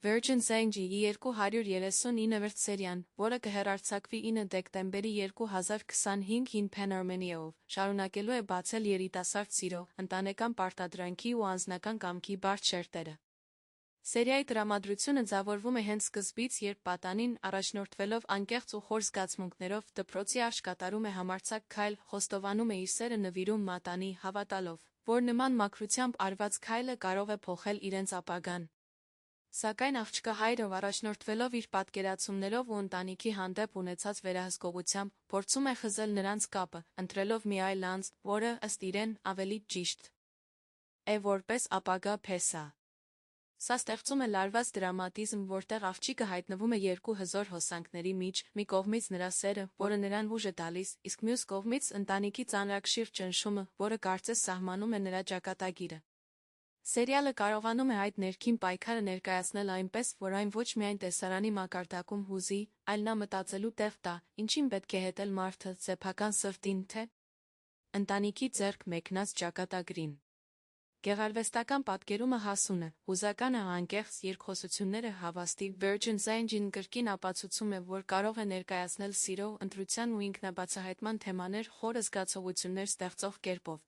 Virgin Sangyi 239-րդ սերիան, որը կհեռարձակվի 9 դեկտեմբերի 2025-ին Pan Armenia-ով, շարունակելու է բացել երիտասարդ սիրո, ընտանեկան պարտադրանքի ու անձնական կամքի բարդ շերտերը։ Սերիայի տրամադրությունը ձևավորվում է հենց սկզբից, երբ պատանին, առաջնորդվելով անկեղծ ու խոր զգացմունքներով, դպրոցի արժ կատարում է համարձակ քայլ, խոստովանում է իր սերը նվիրում մատանի, հավատալով, որ նման մաքրությամբ արված քայլը կարող է փոխել իրենց ապագան։ Սակայն աղջկա հայրը, առաջնորդվելով իր պատկերացումներով ու ընտանիքի հանդեպ ունեցած վերահսկողությամբ, փորձում է խզել նրանց կապը, ընտրելով մի այլ անձ, որը, ըստ իրեն, ավելի ճիշտ է որպես ապագա փեսա։ Սա ստեղծում է լարված դրամատիզմ, որտեղ աղջիկը հայտնվում է երկու հզոր հոսանքների մեջ, մի կողմից նրա սերը, որը նրան ուժ է տալիս, իսկ մյուս կողմից ընտանիքի ծանրակշիռ ճնշումը, որը կարծես սահմանում է նրա ճակատագիրը։ Սերիալը կարողանում է այդ ներքին պայքարը ներկայացնել այնպես, որ այն ոչ միայն տեսարանի մակարդակում հուզի, այլ նա մտածելու տեղ տա, ինչին պետք է հետել մարդը, սեփական սրտին, թե ընտանիքի ձեռք մեկնած ճակատագրին։ Գեղարվեստական պատկերումը հասուն է, հուզականը անկեղծ, երկխոսությունները հավաստի։ Virgin Sangyin կրկին ապացուցում է, որ կարող է ներկայացնել սիրո, ընտրության ու ինքնաբացահայտման թեմաներ խորը զգացողություններ ստեղծող կերպով։